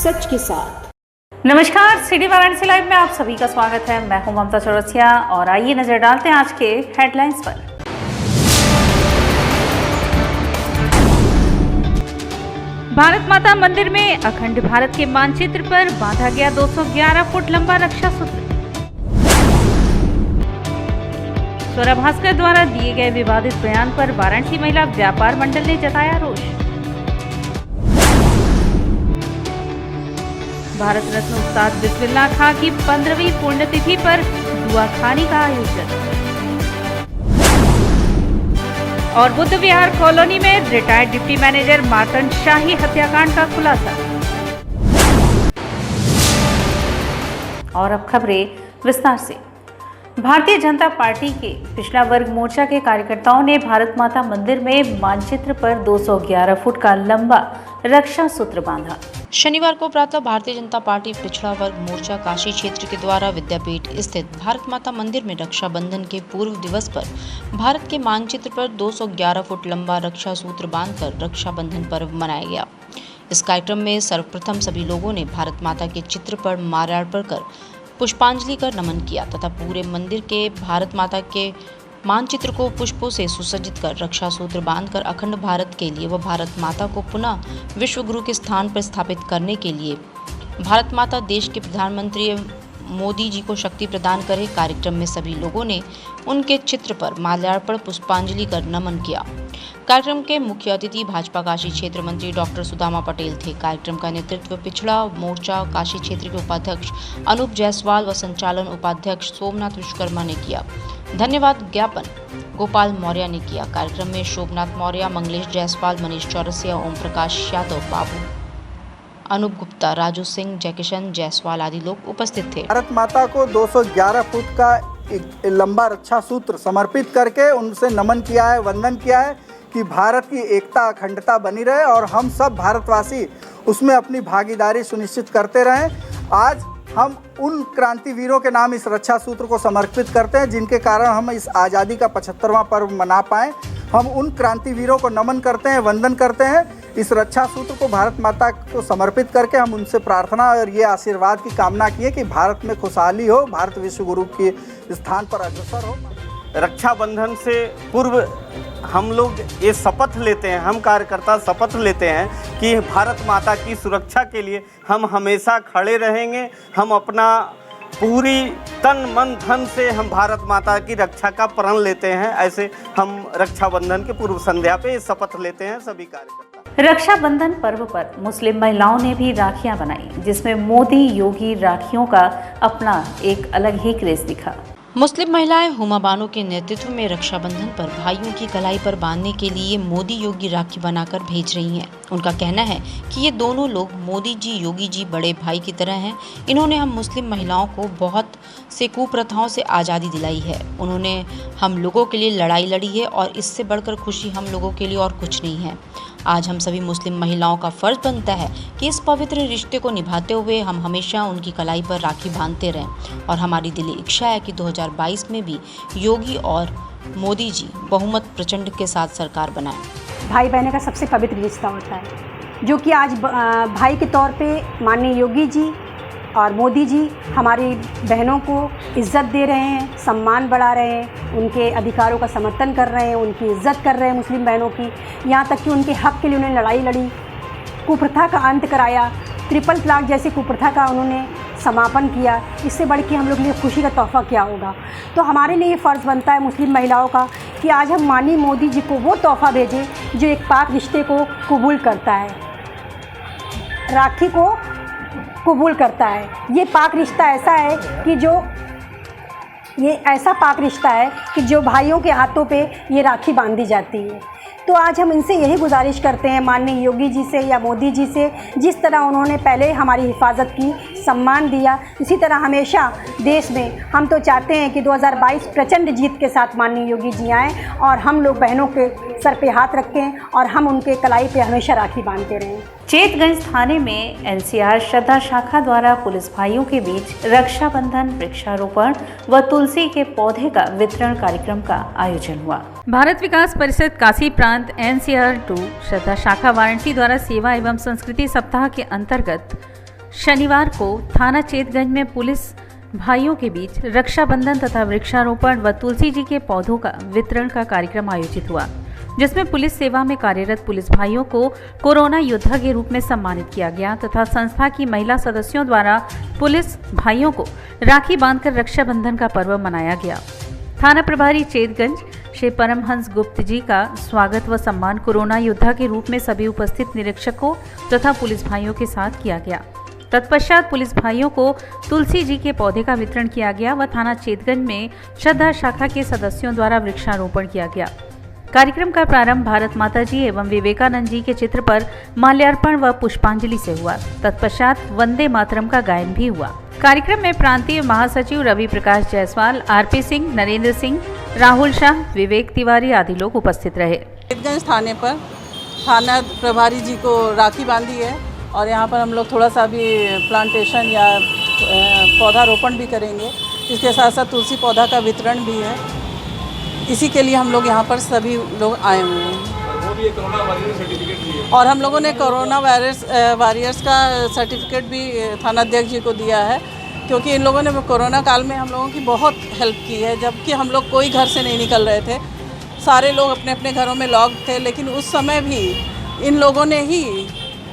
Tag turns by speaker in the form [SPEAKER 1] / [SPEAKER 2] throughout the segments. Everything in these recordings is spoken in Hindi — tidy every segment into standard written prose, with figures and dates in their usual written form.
[SPEAKER 1] सच के साथ।
[SPEAKER 2] नमस्कार, सिटी वाराणसी लाइव में आप सभी का स्वागत है। मैं हूं ममता चौरसिया और आइए नजर डालते हैं आज के हेडलाइंस पर। भारत माता मंदिर में अखंड भारत के मानचित्र पर बांधा गया 211 फुट लंबा रक्षा सूत्र। स्वरा भास्कर द्वारा दिए गए विवादित बयान पर वाराणसी महिला व्यापार मंडल ने जताया रोष। भारत रत्न उस्ताद बिस्मिल्लाह खां की 15वीं पुण्यतिथि पर दुआ खानी का आयोजन। और बुद्ध विहार कॉलोनी में रिटायर्ड डिप्टी मैनेजर मार्तंड शाही हत्याकांड का खुलासा। और अब खबरें विस्तार से। भारतीय जनता पार्टी के पिछड़ा वर्ग मोर्चा के कार्यकर्ताओं ने भारत माता मंदिर में मानचित्र पर 211 फुट का लंबा रक्षा सूत्र बांधा।
[SPEAKER 3] शनिवार को प्रातः भारतीय जनता पार्टी पिछड़ा वर्ग मोर्चा काशी क्षेत्र के द्वारा विद्यापीठ स्थित भारत माता मंदिर में रक्षाबंधन के पूर्व दिवस पर भारत के मानचित्र पर 211 फुट लंबा रक्षा सूत्र बांधकर रक्षाबंधन पर्व मनाया गया। इस कार्यक्रम में सर्वप्रथम सभी लोगों ने भारत माता के चित्र पर माल्यार्पण कर पुष्पांजलि कर नमन किया तथा पूरे मंदिर के भारत माता के मानचित्र को पुष्पों से सुसज्जित कर रक्षा सूत्र बांधकर अखंड भारत के लिए व भारत माता को पुनः विश्व गुरु के स्थान पर स्थापित करने के लिए भारत माता देश के प्रधानमंत्री मोदी जी को शक्ति प्रदान करे। कार्यक्रम में सभी लोगों ने उनके चित्र पर माल्यार्पण पुष्पांजलि कर नमन किया। कार्यक्रम के मुख्य अतिथि भाजपा काशी क्षेत्र मंत्री डॉक्टर सुदामा पटेल थे। कार्यक्रम का नेतृत्व पिछड़ा मोर्चा काशी क्षेत्र के उपाध्यक्ष अनूप जायसवाल व संचालन उपाध्यक्ष सोमनाथ विश्वकर्मा ने किया। धन्यवाद ज्ञापन गोपाल मौर्य ने किया। कार्यक्रम में शोभनाथ मौर्य, मंगलेश जायसवाल, मनीष चौरसिया, ओम प्रकाश यादव, बाबू अनूप गुप्ता, राजू सिंह, जयकिशन जायसवाल आदि लोग उपस्थित थे।
[SPEAKER 4] भारत माता को 211 फुट का एक लंबा रक्षा सूत्र समर्पित करके उनसे नमन किया है, वंदन किया है कि भारत की एकता अखंडता बनी रहे और हम सब भारतवासी उसमें अपनी भागीदारी सुनिश्चित करते रहें। आज हम उन क्रांतिवीरों के नाम इस रक्षा सूत्र को समर्पित करते हैं जिनके कारण हम इस आज़ादी का 75वां पर्व मना पाएँ। हम उन क्रांतिवीरों को नमन करते हैं, वंदन करते हैं। इस रक्षा सूत्र को भारत माता को समर्पित करके हम उनसे प्रार्थना और ये आशीर्वाद की कामना की है कि भारत में खुशहाली हो, भारत विश्व गुरु के स्थान पर अग्रसर हो।
[SPEAKER 5] रक्षाबंधन से पूर्व हम लोग ये शपथ लेते हैं, हम कार्यकर्ता शपथ लेते हैं कि भारत माता की सुरक्षा के लिए हम हमेशा खड़े रहेंगे। हम अपना पूरी तन मन धन से हम भारत माता की रक्षा का प्रण लेते हैं। ऐसे हम रक्षाबंधन के पूर्व संध्या पे ये शपथ लेते हैं सभी कार्यकर्ता।
[SPEAKER 2] रक्षाबंधन पर्व पर मुस्लिम महिलाओं ने भी राखियां बनाई, जिसमें मोदी योगी राखियों का अपना एक अलग ही क्रेज दिखा।
[SPEAKER 3] मुस्लिम महिलाएं हुमा बानो के नेतृत्व में रक्षाबंधन पर भाइयों की कलाई पर बांधने के लिए मोदी योगी राखी बनाकर भेज रही हैं। उनका कहना है कि ये दोनों लोग मोदी जी योगी जी बड़े भाई की तरह हैं। इन्होंने हम मुस्लिम महिलाओं को बहुत से कुप्रथाओं से आज़ादी दिलाई है। उन्होंने हम लोगों के लिए लड़ाई लड़ी है और इससे बढ़कर खुशी हम लोगों के लिए और कुछ नहीं है। आज हम सभी मुस्लिम महिलाओं का फ़र्ज़ बनता है कि इस पवित्र रिश्ते को निभाते हुए हम हमेशा उनकी कलाई पर राखी बांधते रहें और हमारी दिली इच्छा है कि 2022 में भी योगी और मोदी जी बहुमत प्रचंड के साथ सरकार बनाएं।
[SPEAKER 6] भाई बहन का सबसे पवित्र रिश्ता होता है, जो कि आज भाई के तौर पे माननीय योगी जी और मोदी जी हमारी बहनों को इज़्ज़त दे रहे हैं, सम्मान बढ़ा रहे हैं, उनके अधिकारों का समर्थन कर रहे हैं, उनकी इज़्ज़त कर रहे हैं मुस्लिम बहनों की। यहाँ तक कि उनके हक़ के लिए उन्होंने लड़ाई लड़ी, कुप्रथा का अंत कराया, ट्रिपल तलाक जैसी कुप्रथा का उन्होंने समापन किया। इससे बढ़ के हम लोग के लिए खुशी का तोहफ़ा क्या होगा। तो हमारे लिए ये फ़र्ज़ बनता है मुस्लिम महिलाओं का कि आज हम माननीय मोदी जी को वो तोहफ़ा भेजें जो एक पाक रिश्ते को कबूल करता है, राखी को कबूल करता है। ये पाक रिश्ता ऐसा है कि ये ऐसा पाक रिश्ता है कि जो भाइयों के हाथों पे ये राखी बांधी जाती है। तो आज हम इनसे यही गुजारिश करते हैं माननीय योगी जी से या मोदी जी से, जिस तरह उन्होंने पहले हमारी हिफाजत की, सम्मान दिया, इसी तरह हमेशा देश में हम तो चाहते हैं कि 2022 प्रचंड जीत के साथ माननीय योगी जी आएँ और हम लोग बहनों के सर पे हाथ रखें और हम उनके कलाई पे हमेशा राखी बांधते रहें।
[SPEAKER 2] चेतगंज थाने में एनसीआर श्रद्धा शाखा द्वारा पुलिस भाइयों के बीच रक्षाबंधन, वृक्षारोपण व तुलसी के पौधे का वितरण कार्यक्रम का आयोजन हुआ। भारत विकास परिषद काशी प्रांत एनसीआर 2 श्रद्धा शाखा वाराणसी द्वारा सेवा एवं संस्कृति सप्ताह के अंतर्गत शनिवार को थाना चेतगंज में पुलिस भाइयों के बीच रक्षाबंधन तथा वृक्षारोपण व तुलसी जी के पौधों का वितरण का कार्यक्रम आयोजित हुआ, जिसमें पुलिस सेवा में कार्यरत पुलिस भाइयों को कोरोना योद्धा के रूप में सम्मानित किया गया तथा संस्था की महिला सदस्यों द्वारा पुलिस भाइयों को राखी बांधकर रक्षाबंधन का पर्व मनाया गया। थाना प्रभारी चेतगंज श्री परमहंस गुप्त जी का स्वागत व सम्मान कोरोना योद्धा के रूप में सभी उपस्थित निरीक्षकों तथा पुलिस भाइयों के साथ किया गया। तत्पश्चात पुलिस भाइयों को तुलसी जी के पौधे का वितरण किया गया व थाना चेतगंज में श्रद्धा शाखा के सदस्यों द्वारा वृक्षारोपण किया गया। कार्यक्रम का प्रारंभ भारत माता जी एवं विवेकानंद जी के चित्र पर माल्यार्पण व पुष्पांजलि से हुआ। तत्पश्चात वंदे मातरम का गायन भी हुआ। कार्यक्रम में प्रांतीय महासचिव रवि प्रकाश जायसवाल, आरपी सिंह, नरेंद्र सिंह, राहुल शाह, विवेक तिवारी आदि लोग उपस्थित रहे।
[SPEAKER 1] चेतगंज थाने पर थाना प्रभारी जी को राखी बांधी है और यहाँ पर हम लोग थोड़ा सा भी प्लांटेशन या पौधारोपण भी करेंगे। इसके साथ साथ तुलसी पौधा का वितरण भी है। इसी के लिए हम लोग यहाँ पर सभी लोग आए हुए हैं और हम लोगों ने कोरोना वॉरियर्स का सर्टिफिकेट भी थानाध्यक्ष जी को दिया है, क्योंकि इन लोगों ने कोरोना काल में हम लोगों की बहुत हेल्प की है। जबकि हम लोग कोई घर से नहीं निकल रहे थे, सारे लोग अपने अपने घरों में लॉक थे, लेकिन उस समय भी इन लोगों ने ही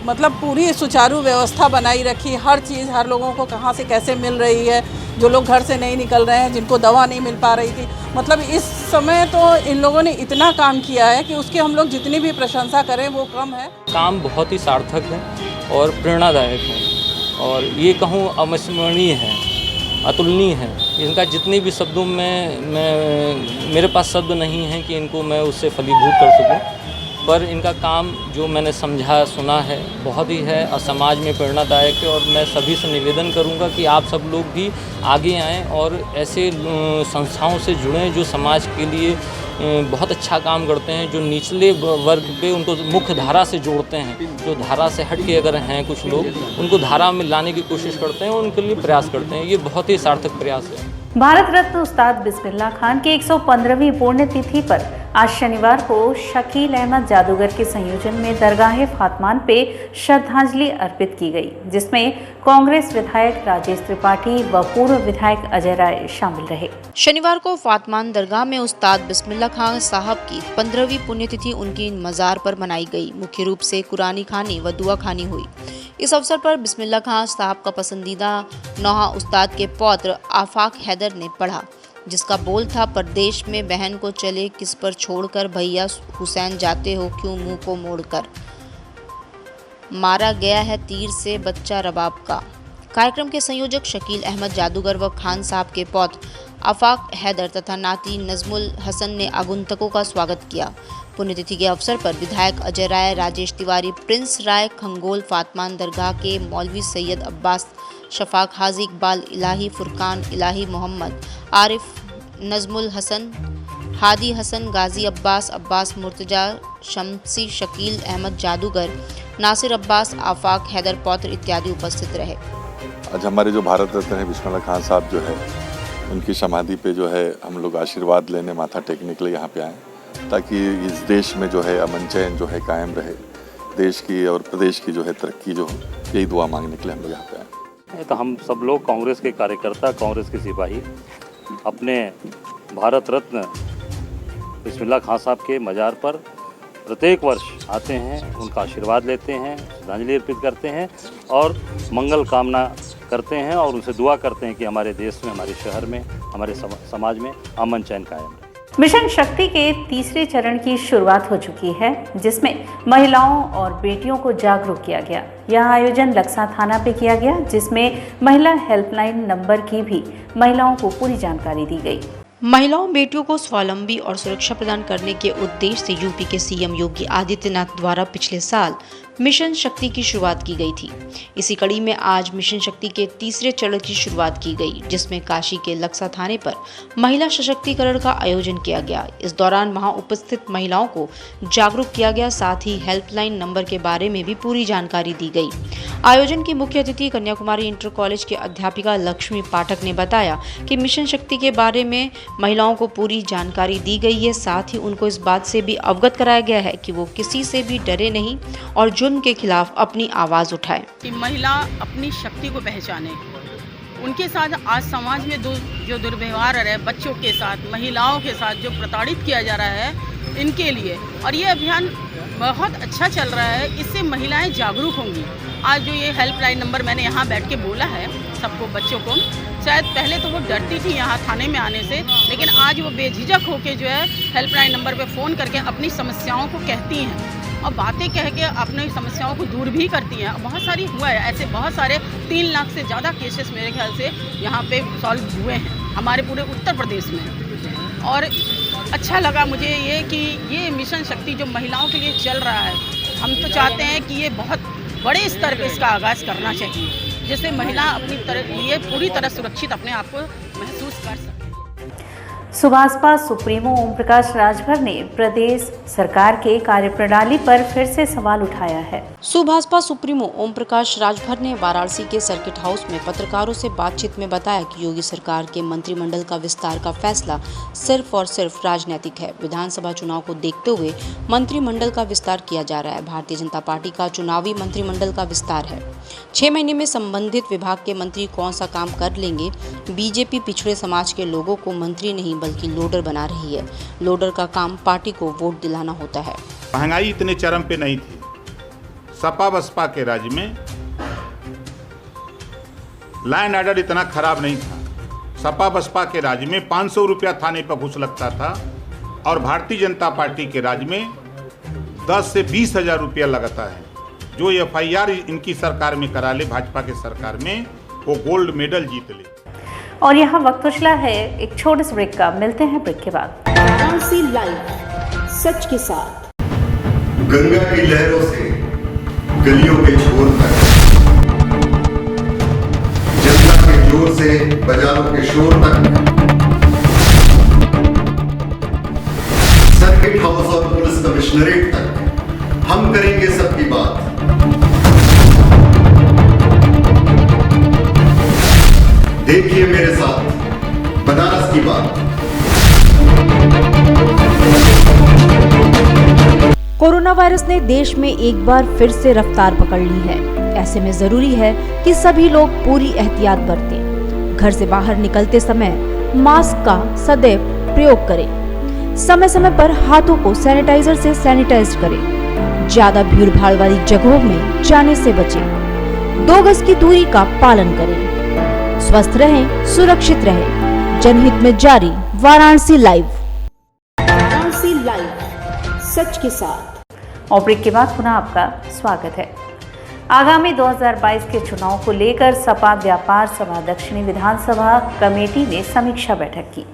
[SPEAKER 1] मतलब पूरी सुचारू व्यवस्था बनाई रखी। हर चीज़ हर लोगों को कहाँ से कैसे मिल रही है, जो लोग घर से नहीं निकल रहे हैं, जिनको दवा नहीं मिल पा रही थी, मतलब इस समय तो इन लोगों ने इतना काम किया है कि उसकी हम लोग जितनी भी प्रशंसा करें वो कम है।
[SPEAKER 7] काम बहुत ही सार्थक है और प्रेरणादायक है और ये कहूँ अविस्मरणीय है, अतुलनीय है। इनका जितने भी शब्दों में मेरे पास शब्द नहीं हैं कि इनको मैं उससे फलीभूत कर सकूं, पर इनका काम जो मैंने समझा सुना है बहुत ही है और समाज में प्रेरणादायक है। और मैं सभी से निवेदन करूंगा कि आप सब लोग भी आगे आएँ और ऐसे संस्थाओं से जुड़ें जो समाज के लिए बहुत अच्छा काम करते हैं, जो निचले वर्ग पे उनको मुख्य धारा से जोड़ते हैं। जो धारा से हट के अगर हैं कुछ लोग, उनको धारा में लाने की कोशिश करते हैं, उनके लिए प्रयास करते हैं। ये बहुत ही सार्थक प्रयास है।
[SPEAKER 2] भारत रत्न उस्ताद बिस्मिल्लाह खान की 115वीं पुण्यतिथि पर आज शनिवार को शकील अहमद जादूगर के संयोजन में दरगाह फातमान पे श्रद्धांजलि अर्पित की गई, जिसमें कांग्रेस विधायक राजेश त्रिपाठी व पूर्व विधायक अजय राय शामिल रहे।
[SPEAKER 3] शनिवार को फातमान दरगाह में उस्ताद बिस्मिल्लाह खान साहब की 15वीं पुण्यतिथि उनकी मज़ार पर मनाई गई। मुख्य रूप से कुरानी खानी व दुआ खानी हुई। इस अवसर पर बिस्मिल्लाह खान साहब का पसंदीदा नौहा उस्ताद के पौत्र आफाक हैदर ने पढ़ा, जिसका बोल था, परदेश में बहन को चले किस पर छोड़कर, भैया हुसैन जाते हो क्यों मुंह को मोड़कर, मारा गया है तीर से बच्चा रबाब का। कार्यक्रम के संयोजक शकील अहमद जादूगर व खान साहब के पौत्र आफाक हैदर तथा नाती नजमुल हसन ने आगंतुकों का स्वागत किया। पुण्यतिथि के अवसर पर विधायक अजय राय, राजेश तिवारी, प्रिंस राय, खंगोल, फातमान दरगाह के मौलवी सैयद अब्बास, शफाक, हाजी इकबाल इलाही, फुरकान इलाही, मोहम्मद आरिफ, नजमुल हसन, हादी हसन, गाजी अब्बास मुर्तजा, शमसी, शकील अहमद जादूगर, नासिर अब्बास, आफाक हैदर पौत्र इत्यादि उपस्थित रहे।
[SPEAKER 8] आज हमारे जो भारत रत्न है बिस्मिल्लाह खान साहब जो है, उनकी समाधि पे जो है हम लोग आशीर्वाद लेने, माथा टेकने के लिए यहाँ पे आए, ताकि इस देश में जो है अमन चैन जो है कायम रहे, देश की और प्रदेश की जो है तरक्की जो हो, यही दुआ मांगने के लिए हम लोग यहाँ पे आए।
[SPEAKER 9] तो हम सब लोग कांग्रेस के कार्यकर्ता, कांग्रेस के सिपाही अपने भारत रत्न बिस्मिल्लाह खान साहब के मज़ार पर प्रत्येक वर्ष आते हैं, उनका आशीर्वाद लेते हैं, श्रद्धांजलि अर्पित करते हैं और मंगल कामना करते हैं और उनसे दुआ करते हैं कि हमारे देश में, हमारे शहर में, हमारे समाज में अमन चैन कायम रहे।
[SPEAKER 2] मिशन शक्ति के तीसरे चरण की शुरुआत हो चुकी है, जिसमें महिलाओं और बेटियों को जागरूक किया गया। यह आयोजन लक्सा थाना पे किया गया, जिसमें महिला हेल्पलाइन नंबर की भी महिलाओं को पूरी जानकारी दी गई।
[SPEAKER 3] महिलाओं बेटियों को स्वावलंबी और सुरक्षा प्रदान करने के उद्देश्य से यूपी के सीएम योगी आदित्यनाथ द्वारा पिछले साल मिशन शक्ति की शुरुआत की गई थी। इसी कड़ी में आज मिशन शक्ति के तीसरे चरण की शुरुआत की गई, जिसमें काशी के लक्सा थाने पर महिला सशक्तिकरण का आयोजन किया गया। इस दौरान वहां उपस्थित महिलाओं को जागरूक किया गया, साथ ही हेल्पलाइन नंबर के बारे में भी पूरी जानकारी दी गई। आयोजन की मुख्य अतिथि कन्याकुमारी इंटर कॉलेज के अध्यापिका लक्ष्मी पाठक ने बताया कि मिशन शक्ति के बारे में महिलाओं को पूरी जानकारी दी गई है। साथ ही उनको इस बात से भी अवगत कराया गया है कि वो किसी से भी डरे नहीं और जुर्म के खिलाफ अपनी आवाज़ उठाए।
[SPEAKER 10] कि महिला अपनी शक्ति को पहचाने। उनके साथ आज समाज में जो दुर्व्यवहार है बच्चों के साथ, महिलाओं के साथ जो प्रताड़ित किया जा रहा है, इनके लिए और ये अभियान बहुत अच्छा चल रहा है। इससे महिलाएं जागरूक होंगी। आज जो ये हेल्पलाइन नंबर मैंने यहाँ बैठ के बोला है सबको, बच्चों को, शायद पहले तो वो डरती थी यहाँ थाने में आने से, लेकिन आज वो बेझिझक होके जो है हेल्पलाइन नंबर पे फ़ोन करके अपनी समस्याओं को कहती हैं और बातें कह के अपनी समस्याओं को दूर भी करती हैं। बहुत सारी हुआ है ऐसे, बहुत सारे 3 लाख से ज़्यादा केसेस मेरे ख्याल से यहाँ पे सॉल्व हुए हैं हमारे पूरे उत्तर प्रदेश में। और अच्छा लगा मुझे ये कि ये मिशन शक्ति जो महिलाओं के लिए चल रहा है, हम तो चाहते हैं कि ये बहुत बड़े स्तर पे इसका आगाज़ करना चाहिए, जिससे महिला अपनी लिए पूरी तरह सुरक्षित अपने आप को महसूस कर सके।
[SPEAKER 2] सुभाषपा सुप्रीमो ओम प्रकाश राजभर ने प्रदेश सरकार के कार्यप्रणाली पर फिर से सवाल उठाया है।
[SPEAKER 3] सुभाषपा सुप्रीमो ओम प्रकाश राजभर ने वाराणसी के सर्किट हाउस में पत्रकारों से बातचीत में बताया कि योगी सरकार के मंत्रिमंडल का विस्तार का फैसला सिर्फ और सिर्फ राजनीतिक है। विधानसभा चुनाव को देखते हुए मंत्रिमंडल का विस्तार किया जा रहा है। भारतीय जनता पार्टी का चुनावी मंत्रिमंडल का विस्तार है। 6 महीने में संबंधित विभाग के मंत्री कौन सा काम कर लेंगे। बीजेपी पिछड़े समाज के लोगों को मंत्री नहीं बल्कि लोडर बना रही है। लोडर का काम पार्टी को वोट दिलाना होता है।
[SPEAKER 11] महंगाई इतने चरम पे नहीं थी। सपा बसपा के राज्य में लाइन ऑर्डर इतना खराब नहीं था। सपा बसपा के राज्य में 500 रुपया थाने पर घूस लगता था और भारतीय जनता पार्टी के राज्य में 10 से 20 हजार रुपया लगता है। जो FIR इनकी सरकार में करा ले, भाजपा के सरकार में, वो गोल्ड मेडल जीत ले।
[SPEAKER 2] और यहाँ वक्त उछला है एक छोटे से ब्रेक का। मिलते हैं ब्रेक के बाद।
[SPEAKER 12] वाराणसी लाइव, सच के साथ।
[SPEAKER 13] गंगा की लहरों से गलियों के छोर तक, जनता के जोर से बाजारों के शोर तक, सर्किट हाउस और पुलिस कमिश्नरेट तक हम करेंगे सबकी बात। देखिए मेरे साथ बनारस की बात।
[SPEAKER 3] कोरोना वायरस ने देश में एक बार फिर से रफ्तार पकड़ ली है। ऐसे में जरूरी है कि सभी लोग पूरी एहतियात बरतें। घर से बाहर निकलते समय मास्क का सदैव प्रयोग करें। समय समय पर हाथों को सैनिटाइजर से सैनिटाइज करें। ज्यादा भीड़ भाड़ वाली जगहों में जाने से बचें। 2 गज की दूरी का पालन करें। स्वस्थ रहें, सुरक्षित रहें। जनहित में जारी वाराणसी लाइव।
[SPEAKER 12] वाराणसी लाइव, सच के साथ।
[SPEAKER 2] और ब्रेक के बाद पुनः आपका स्वागत है। आगामी 2022 के चुनाव को लेकर सपा व्यापार सभा दक्षिणी विधानसभा कमेटी ने समीक्षा बैठक की।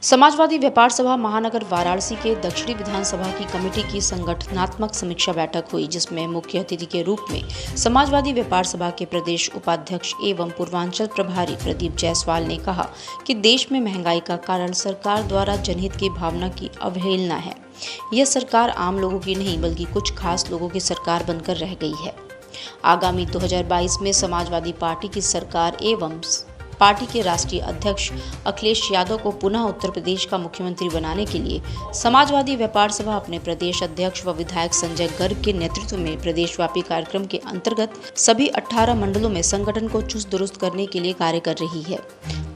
[SPEAKER 3] समाजवादी व्यापार सभा महानगर वाराणसी के दक्षिणी विधानसभा की कमेटी की संगठनात्मक समीक्षा बैठक हुई, जिसमें मुख्य अतिथि के रूप में समाजवादी व्यापार सभा के प्रदेश उपाध्यक्ष एवं पूर्वांचल प्रभारी प्रदीप जायसवाल ने कहा कि देश में महंगाई का कारण सरकार द्वारा जनहित की भावना की अवहेलना है। यह सरकार आम लोगों की नहीं बल्कि कुछ खास लोगों की सरकार बनकर रह गई है। आगामी 2022 में समाजवादी पार्टी की सरकार एवं पार्टी के राष्ट्रीय अध्यक्ष अखिलेश यादव को पुनः उत्तर प्रदेश का मुख्यमंत्री बनाने के लिए समाजवादी व्यापार सभा अपने प्रदेश अध्यक्ष व विधायक संजय गर्ग के नेतृत्व में प्रदेशव्यापी कार्यक्रम के अंतर्गत सभी 18 मंडलों में संगठन को चुस्त दुरुस्त करने के लिए कार्य कर रही है।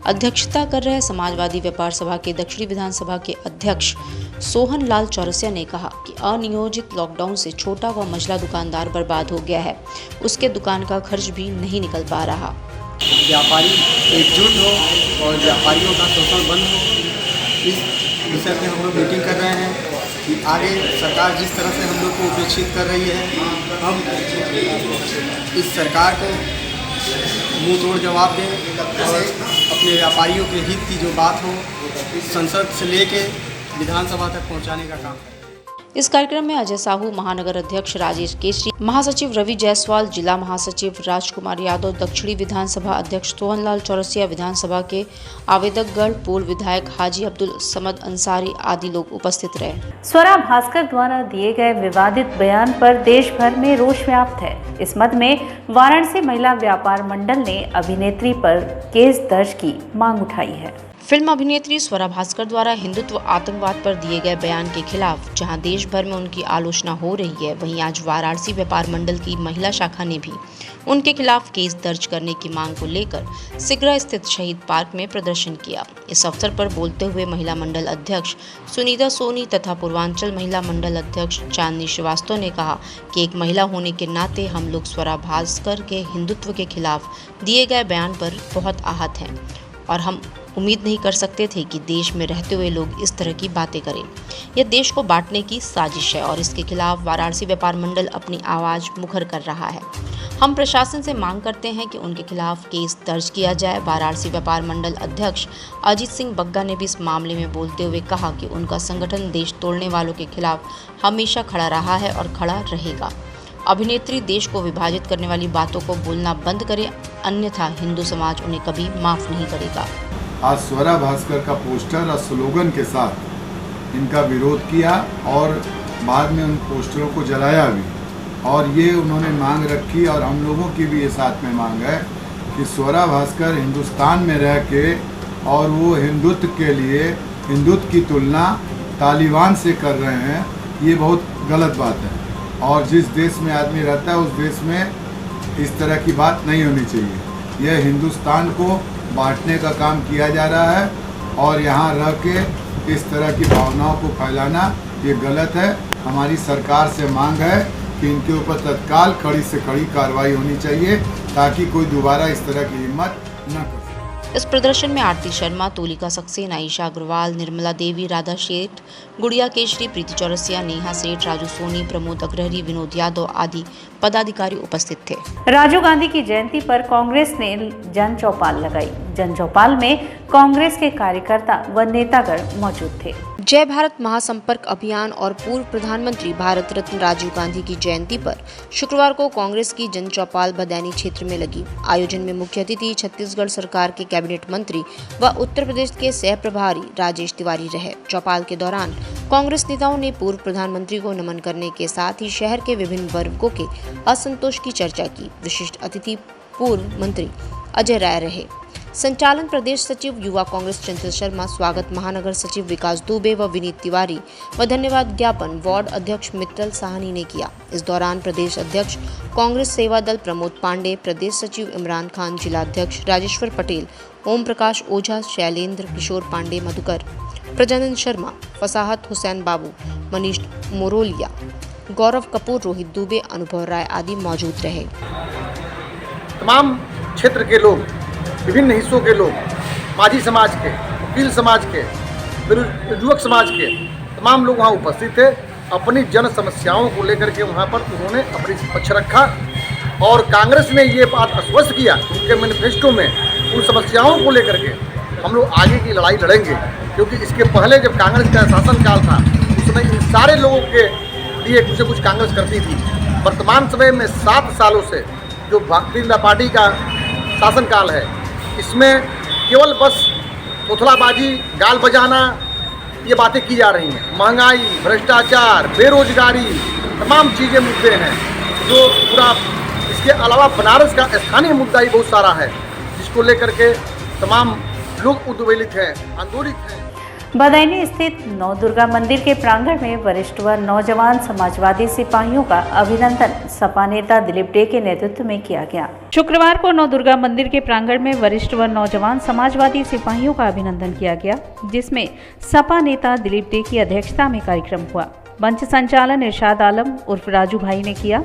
[SPEAKER 3] अध्यक्षता कर रहे समाजवादी व्यापार सभा के दक्षिणी विधानसभा के अध्यक्ष सोहन लाल चौरसिया ने कहा कि अनियोजित लॉकडाउन से छोटा व मझला दुकानदार बर्बाद हो गया है। उसके दुकान का खर्च भी नहीं निकल पा रहा।
[SPEAKER 14] व्यापारी एकजुट हो और व्यापारियों का शोषण बंद हो, इस विषय पे हम लोग मीटिंग कर रहे हैं कि आगे सरकार जिस तरह से हम लोग को उपेक्षित कर रही है, हम इस सरकार को मुंह तोड़ जवाब दें और अपने व्यापारियों के हित की जो बात हो संसद से लेके विधानसभा तक पहुंचाने का काम।
[SPEAKER 3] इस कार्यक्रम में अजय साहू, महानगर अध्यक्ष राजेश केसरी, महासचिव रवि जायसवाल, जिला महासचिव राजकुमार यादव, दक्षिणी विधानसभा अध्यक्ष सोहनलाल चौरसिया, विधानसभा के आवेदकगढ़ पूर्व विधायक हाजी अब्दुल समद अंसारी आदि लोग उपस्थित रहे।
[SPEAKER 2] स्वरा भास्कर द्वारा दिए गए विवादित बयान पर देश भर में रोष व्याप्त है। इस मद में वाराणसी महिला व्यापार मंडल ने अभिनेत्री पर केस दर्ज की मांग उठाई है।
[SPEAKER 3] फिल्म अभिनेत्री स्वरा भास्कर द्वारा हिंदुत्व आतंकवाद पर दिए गए बयान के खिलाफ जहां देश भर में उनकी आलोचना हो रही है, वहीं आज वाराणसी व्यापार मंडल की महिला शाखा ने भी उनके खिलाफ केस दर्ज करने की मांग को लेकर सिगरा स्थित शहीद पार्क में प्रदर्शन किया। इस अवसर पर बोलते हुए महिला मंडल अध्यक्ष सुनीता सोनी तथा पूर्वांचल महिला मंडल अध्यक्ष चांदनी श्रीवास्तव ने कहा कि एक महिला होने के नाते हम लोग स्वरा भास्कर के हिंदुत्व के खिलाफ दिए गए बयान पर बहुत आहत हैं और हम उम्मीद नहीं कर सकते थे कि देश में रहते हुए लोग इस तरह की बातें करें। यह देश को बांटने की साजिश है और इसके खिलाफ वाराणसी व्यापार मंडल अपनी आवाज़ मुखर कर रहा है। हम प्रशासन से मांग करते हैं कि उनके खिलाफ केस दर्ज किया जाए। वाराणसी व्यापार मंडल अध्यक्ष अजीत सिंह बग्गा ने भी इस मामले में बोलते हुए कहा कि उनका संगठन देश तोड़ने वालों के खिलाफ हमेशा खड़ा रहा है और खड़ा रहेगा। अभिनेत्री देश को विभाजित करने वाली बातों को बोलना बंद करे, अन्यथा हिंदू समाज उन्हें कभी माफ़ नहीं करेगा।
[SPEAKER 15] आज स्वरा भास्कर का पोस्टर और स्लोगन के साथ इनका विरोध किया और बाद में उन पोस्टरों को जलाया भी, और ये उन्होंने मांग रखी और हम लोगों की भी ये साथ में मांग है कि स्वरा भास्कर हिंदुस्तान में रह के और वो हिंदुत्व के लिए हिंदुत्व की तुलना तालिबान से कर रहे हैं, ये बहुत गलत बात है। और जिस देश में आदमी रहता है उस देश में इस तरह की बात नहीं होनी चाहिए। यह हिंदुस्तान को बांटने का काम किया जा रहा है और यहाँ रह के इस तरह की भावनाओं को फैलाना ये गलत है। हमारी सरकार से मांग है कि इनके ऊपर तत्काल कड़ी से कड़ी कार्रवाई होनी चाहिए ताकि कोई दोबारा इस तरह की हिम्मत न कर।
[SPEAKER 3] इस प्रदर्शन में आरती शर्मा, तोलिका सक्सेना, ईशा अग्रवाल, निर्मला देवी, राधा शेठ, गुड़िया केशरी, प्रीति चौरसिया, नेहा सेठ, राजू सोनी, प्रमोद अग्रहरी, विनोद यादव आदि पदाधिकारी उपस्थित थे।
[SPEAKER 2] राजीव गांधी की जयंती पर कांग्रेस ने जन चौपाल लगाई। जन चौपाल में कांग्रेस के कार्यकर्ता व नेतागण मौजूद थे।
[SPEAKER 3] जय भारत महासंपर्क अभियान और पूर्व प्रधानमंत्री भारत रत्न राजीव गांधी की जयंती पर शुक्रवार को कांग्रेस की जन चौपाल बदैनी क्षेत्र में लगी। आयोजन में मुख्य अतिथि छत्तीसगढ़ सरकार के कैबिनेट मंत्री व उत्तर प्रदेश के सह प्रभारी राजेश तिवारी रहे। चौपाल के दौरान कांग्रेस नेताओं ने पूर्व प्रधानमंत्री को नमन करने के साथ ही शहर के विभिन्न वर्गों के असंतोष की चर्चा की। विशिष्ट अतिथि पूर्व मंत्री अजय राय रहे। संचालन प्रदेश सचिव युवा कांग्रेस चंचल शर्मा, स्वागत महानगर सचिव विकास दुबे व विनीत तिवारी व धन्यवाद ज्ञापन वार्ड अध्यक्ष मित्तल साहनी ने किया। इस दौरान प्रदेश अध्यक्ष कांग्रेस सेवा दल प्रमोद पांडे, प्रदेश सचिव इमरान खान, जिला अध्यक्ष राजेश्वर पटेल, ओम प्रकाश ओझा, शैलेंद्र किशोर पांडे, मधुकर, प्रजनन शर्मा, फसाहत हुसैन बाबू, मनीष मोरोलिया, गौरव कपूर, रोहित दुबे, अनुभव राय आदि मौजूद रहे।
[SPEAKER 16] तमाम क्षेत्र के लोग, विभिन्न हिस्सों के लोग, माझी समाज के, वकील समाज के, युवक समाज के तमाम लोग वहाँ उपस्थित थे। अपनी जन समस्याओं को लेकर के वहाँ पर उन्होंने अपनी पक्ष रखा और कांग्रेस ने ये बात आश्वस्त किया उनके मैनिफेस्टो में उन समस्याओं को लेकर के हम लोग आगे की लड़ाई लड़ेंगे, क्योंकि इसके पहले जब कांग्रेस का शासनकाल था उसमें इन सारे लोगों के लिए कुछ न कुछ कांग्रेस करती थी। वर्तमान समय में 7 सालों से जो भारतीय जनता पार्टी का शासनकाल है, इसमें केवल बस तोथलाबाजी, गाल बजाना, ये बातें की जा रही हैं। महंगाई, भ्रष्टाचार, बेरोजगारी, तमाम चीज़ें मुद्दे हैं जो पूरा। इसके अलावा बनारस का स्थानीय मुद्दा ही बहुत सारा है जिसको लेकर के तमाम लोग उद्वेलित हैं, आंदोलित हैं।
[SPEAKER 2] बदायूं स्थित नवदुर्गा मंदिर के प्रांगण में वरिष्ठ व नौजवान समाजवादी सिपाहियों का अभिनंदन सपा नेता दिलीप डे के नेतृत्व में किया गया। शुक्रवार को नवदुर्गा मंदिर के प्रांगण में वरिष्ठ व नौजवान समाजवादी सिपाहियों का अभिनंदन किया गया, जिसमें सपा नेता दिलीप डे की अध्यक्षता में कार्यक्रम हुआ। मंच संचालन इरशाद आलम उर्फ राजू भाई ने किया।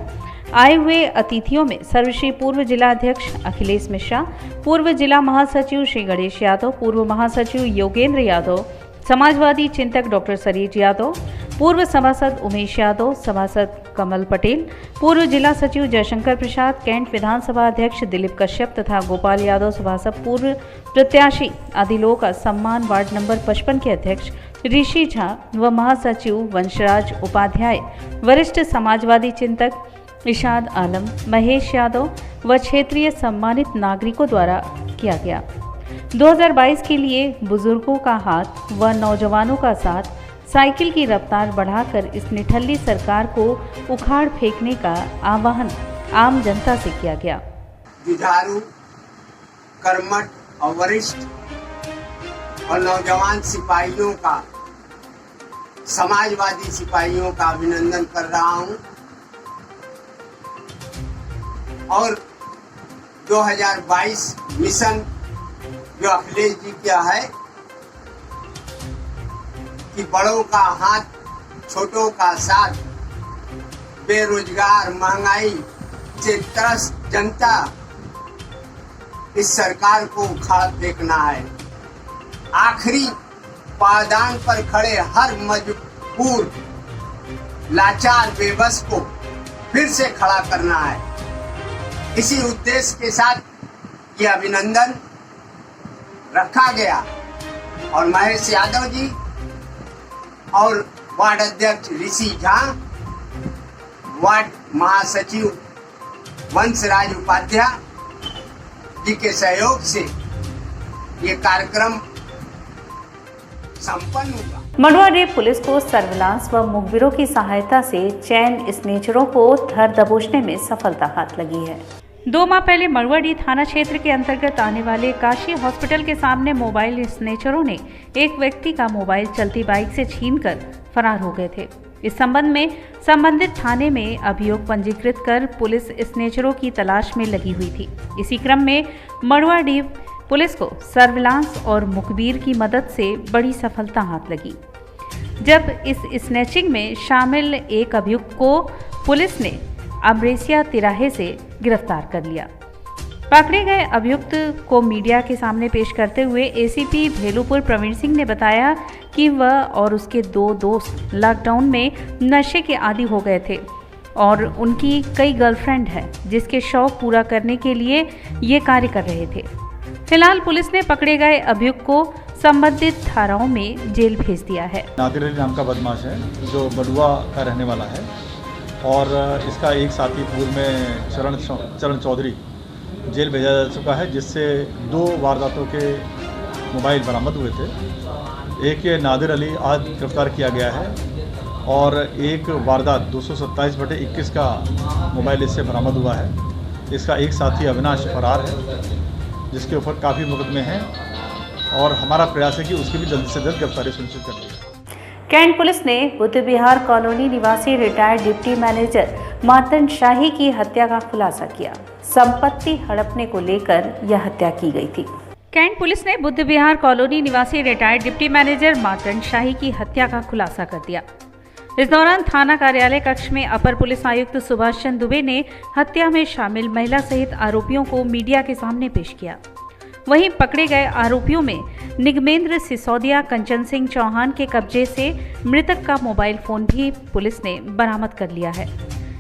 [SPEAKER 2] आए हुए अतिथियों में सर्वश्री पूर्व जिला अध्यक्ष अखिलेश मिश्रा, पूर्व जिला महासचिव श्री गणेश यादव, पूर्व महासचिव योगेंद्र यादव, समाजवादी चिंतक डॉक्टर सरीज यादव, पूर्व सभासद उमेश यादव, सभासद कमल पटेल, पूर्व जिला सचिव जयशंकर प्रसाद, कैंट विधानसभा अध्यक्ष दिलीप कश्यप तथा गोपाल यादव सभासद पूर्व प्रत्याशी आदि लोगों का सम्मान वार्ड नंबर 55 के अध्यक्ष ऋषि झा व महासचिव वंशराज उपाध्याय, वरिष्ठ समाजवादी चिंतक इरशाद आलम, महेश यादव व क्षेत्रीय सम्मानित नागरिकों द्वारा किया गया। 2022 के लिए बुजुर्गों का हाथ व नौजवानों का साथ, साइकिल की रफ्तार बढ़ाकर इस निठल्ली सरकार को उखाड़ फेंकने का आह्वान आम जनता से किया गया।
[SPEAKER 17] जुझारू, कर्मठ और वरिष्ठ और नौजवान सिपाहियों का, समाजवादी सिपाहियों का अभिनंदन कर रहा हूं। और 2022 मिशन जो अखिलेश जी का है कि बड़ों का हाथ छोटों का साथ, बेरोजगार महंगाई से त्रस्त जनता, इस सरकार को उखाड़ फेंकना है। आखिरी पायदान पर खड़े हर मजबूर लाचार बेबस को फिर से खड़ा करना है। इसी उद्देश्य के साथ ये अभिनंदन रखा गया और महेश यादव जी और वार्ड अध्यक्ष ऋषि झा, वार्ड महासचिव वंशराज उपाध्याय जी के सहयोग से ये कार्यक्रम संपन्न हुआ।
[SPEAKER 2] मड़वा रेप पुलिस को सर्विलांस व मुखबिरों की सहायता से चैन स्नेचरों को धर दबोचने में सफलता हाथ लगी है। 2 माह पहले मड़वाडी थाना क्षेत्र के अंतर्गत आने वाले काशी हॉस्पिटल के सामने मोबाइल स्नेचरों ने एक व्यक्ति का मोबाइल चलती बाइक से छीनकर फरार हो गए थे। इस संबंध में संबंधित थाने में अभियोग पंजीकृत कर पुलिस स्नेचरों की तलाश में लगी हुई थी। इसी क्रम में मड़वाडी पुलिस को सर्विलांस और मुखबिर की मदद से बड़ी सफलता हाथ लगी, जब इस स्नैचिंग में शामिल एक अभियुक्त को पुलिस ने अमरेसिया तिराहे से गिरफ्तार कर लिया। पकड़े गए अभियुक्त को मीडिया के सामने पेश करते हुए एसीपी भेलूपुर प्रवीण सिंह ने बताया कि वह और उसके 2 दोस्त लॉकडाउन में नशे के आदी हो गए थे और उनकी कई गर्लफ्रेंड है, जिसके शौक पूरा करने के लिए ये कार्य कर रहे थे। फिलहाल पुलिस ने पकड़े गए अभियुक्त को संबंधित धाराओं में जेल भेज दिया है।
[SPEAKER 18] नादिर अली नाम का बदमाश है जो बडुआ का रहने वाला है और इसका एक साथी पूर्व में चरण चौधरी जेल भेजा जा चुका है, जिससे 2 वारदातों के मोबाइल बरामद हुए थे। एक ये नादिर अली आज गिरफ्तार किया गया है और एक वारदात 227/21 का मोबाइल इससे बरामद हुआ है। इसका एक साथी अविनाश फरार है, जिसके ऊपर काफ़ी मुकदमे हैं और हमारा प्रयास है कि उसकी भी जल्द से जल्द गिरफ्तारी सुनिश्चित करनी है।
[SPEAKER 2] कैंट पुलिस ने बुद्ध विहार कॉलोनी निवासी रिटायर्ड डिप्टी मैनेजर मार्तंड शाही की हत्या का खुलासा किया। संपत्ति हड़पने को लेकर यह हत्या की गई थी। कैंट पुलिस ने बुद्ध विहार कॉलोनी निवासी रिटायर्ड डिप्टी मैनेजर मार्तंड शाही की हत्या का खुलासा कर दिया। इस दौरान थाना कार्यालय कक्ष में अपर पुलिस आयुक्त सुभाष चंद्र दुबे ने हत्या में शामिल महिला सहित आरोपियों को मीडिया के सामने पेश किया। वहीं पकड़े गए आरोपियों में निगमेंद्र सिसोदिया, कंचन सिंह चौहान के कब्जे से मृतक का मोबाइल फोन भी पुलिस ने बरामद कर लिया है।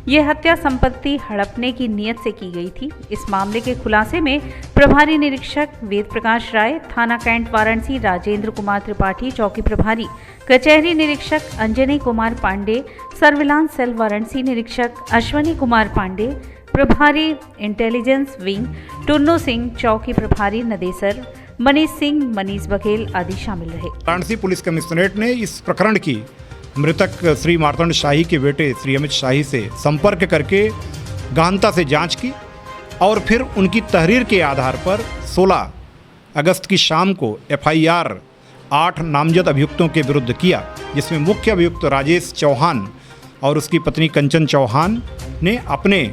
[SPEAKER 2] यह हत्या संपत्ति हड़पने की नीयत से की गई थी। इस मामले के खुलासे में प्रभारी निरीक्षक वेद प्रकाश राय, थाना कैंट वाराणसी राजेंद्र कुमार त्रिपाठी, चौकी प्रभारी कचहरी निरीक्षक अंजनी कुमार पांडे, सर्विलांस सेल वाराणसी निरीक्षक अश्वनी कुमार पांडे, प्रभारी इंटेलिजेंस विंग टुन्नू सिंह, चौकी प्रभारी नदेसर मनीष सिंह, मनीष बघेल आदि शामिल रहे।
[SPEAKER 19] वाराणसी पुलिस कमिश्नरेट ने इस प्रकरण की मृतक श्री मार्तंड शाही के बेटे श्री अमित शाही से संपर्क करके गहनता से जांच की और फिर उनकी तहरीर के आधार पर 16 अगस्त की शाम को FIR 8 नामजद अभियुक्तों के विरुद्ध किया, जिसमें मुख्य अभियुक्त राजेश चौहान और उसकी पत्नी कंचन चौहान ने अपने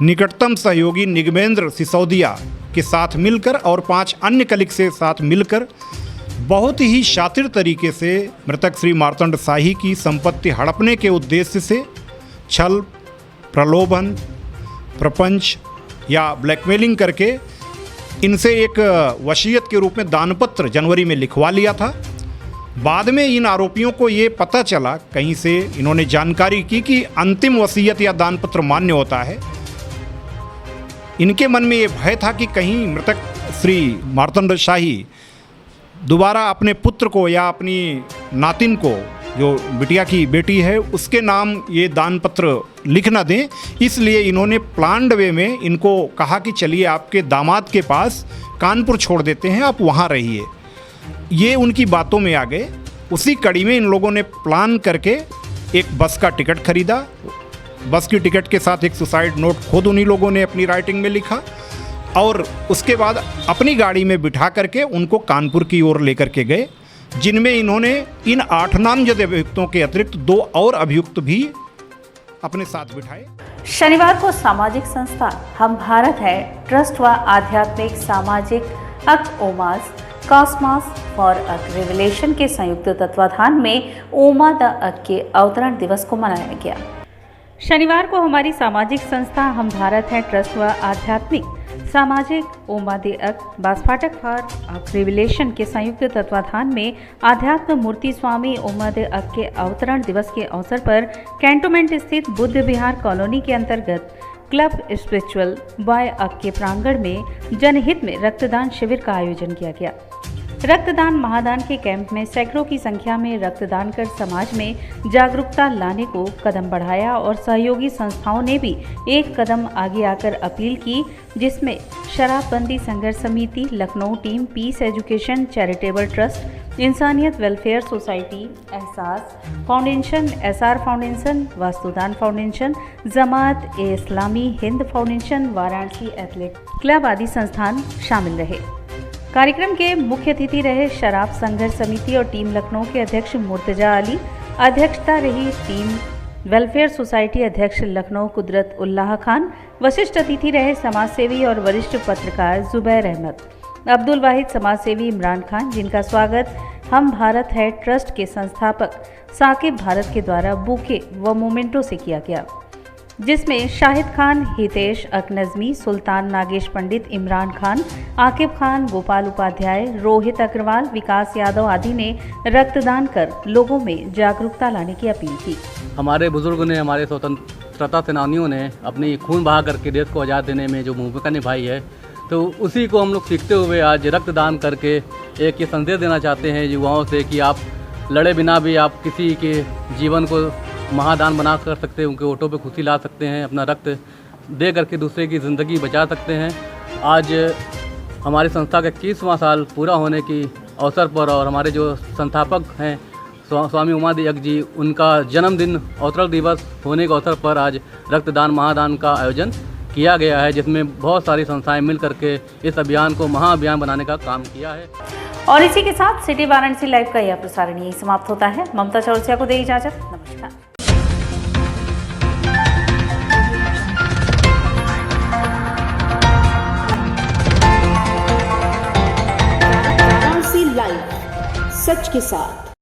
[SPEAKER 19] निकटतम सहयोगी निगमेंद्र सिसोदिया के साथ मिलकर और 5 अन्य कलीग से साथ मिलकर बहुत ही शातिर तरीके से मृतक श्री मार्तंड शाही की संपत्ति हड़पने के उद्देश्य से छल, प्रलोभन, प्रपंच या ब्लैकमेलिंग करके इनसे एक वसीयत के रूप में दानपत्र जनवरी में लिखवा लिया था। बाद में इन आरोपियों को ये पता चला, कहीं से इन्होंने जानकारी की कि अंतिम वसीयत या दानपत्र मान्य होता है। इनके मन में ये भय था कि कहीं मृतक श्री मार्तंड शाही दोबारा अपने पुत्र को या अपनी नातिन को, जो बिटिया की बेटी है, उसके नाम ये दानपत्र लिख न दें। इसलिए इन्होंने प्लान्ड वे में इनको कहा कि चलिए आपके दामाद के पास कानपुर छोड़ देते हैं, आप वहाँ रहिए। ये उनकी बातों में आ गए। उसी कड़ी में इन लोगों ने प्लान करके एक बस का टिकट खरीदा। बस की टिकट के साथ एक सुसाइड नोट खुद उन्हीं लोगों ने अपनी राइटिंग में लिखा और उसके बाद अपनी गाड़ी में बिठा करके उनको कानपुर की ओर लेकर के गए, जिनमें इन्होंने इन 8 नामजद अभियुक्तों के अतिरिक्त 2 और अभियुक्त भी अपने साथ बिठाए।
[SPEAKER 2] शनिवार को सामाजिक संस्था हम भारत है ट्रस्ट व आध्यात्मिक सामाजिक अक ओमास कॉस्मॉस फॉर अक रेवलेशन के संयुक्त तत्वाधान में ओमा द अक के अवतरण दिवस को मनाया गया। शनिवार को हमारी सामाजिक संस्था हम भारत है ट्रस्ट व आध्यात्मिक सामाजिक ओमा द अक बासफाटक फॉर अक रेवलेशन के संयुक्त तत्वाधान में आध्यात्म मूर्ति स्वामी ओमा द अक के अवतरण दिवस के अवसर पर कैंटोनमेंट स्थित बुद्ध विहार कॉलोनी के अंतर्गत क्लब स्पिरिचुअल बॉय अक के प्रांगण में जनहित में रक्तदान शिविर का आयोजन किया गया। रक्तदान महादान के कैंप में सैकड़ों की संख्या में रक्तदान कर समाज में जागरूकता लाने को कदम बढ़ाया और सहयोगी संस्थाओं ने भी एक कदम आगे आकर अपील की, जिसमें शराबबंदी संघर्ष समिति, Lucknow team, peace education charitable trust, इंसानियत welfare society, Ehsaas foundation, SR foundation, Vastudan foundation, Jamaat e Islami Hind foundation, Varanasi athlete club आदि संस्थान शामिल रहे। कार्यक्रम के मुख्य अतिथि रहे शराब संघर्ष समिति और टीम लखनऊ के अध्यक्ष मुर्तजा अली, अध्यक्षता रही टीम वेलफेयर सोसाइटी अध्यक्ष लखनऊ कुदरत उल्लाह खान, वरिष्ठ अतिथि रहे समाजसेवी और वरिष्ठ पत्रकार जुबैर अहमद, अब्दुल वाहिद समाजसेवी इमरान खान, जिनका स्वागत हम भारत है ट्रस्ट के संस्थापक साकिब भारत के द्वारा बुके व मोमेंटो से किया गया, जिसमें शाहिद खान, हितेश अकनजमी, सुल्तान नागेश पंडित, इमरान खान, आकिब खान, गोपाल उपाध्याय, रोहित अग्रवाल, विकास यादव आदि ने रक्तदान कर लोगों में जागरूकता लाने की अपील की।
[SPEAKER 20] हमारे बुजुर्गों ने, हमारे स्वतंत्रता सेनानियों ने अपनी खून बहा करके देश को आज़ाद देने में जो भूमिका निभाई है, तो उसी को हम लोग सीखते हुए आज रक्तदान करके एक ये संदेश देना चाहते हैं युवाओं से कि आप लड़े बिना भी आप किसी के जीवन को महादान बना कर सकते हैं, उनके ओटों पे खुशी ला सकते हैं, अपना रक्त दे करके दूसरे की ज़िंदगी बचा सकते हैं। आज हमारी संस्था का 21वां साल पूरा होने की अवसर पर और हमारे जो संस्थापक हैं स्वामी उमा द अक जी, उनका जन्मदिन अवतरण दिवस होने के अवसर पर आज रक्तदान महादान का आयोजन किया गया है, जिसमें बहुत सारी संस्थाएं मिल करके इस अभियान को महाअभियान बनाने का काम किया है।
[SPEAKER 2] और इसी के साथ सिटी वाराणसी लाइव का यह प्रसारण यही समाप्त होता है। ममता चौरसिया को दे इजाजत। नमस्कार।
[SPEAKER 12] वाराणसी लाइव, सच के साथ।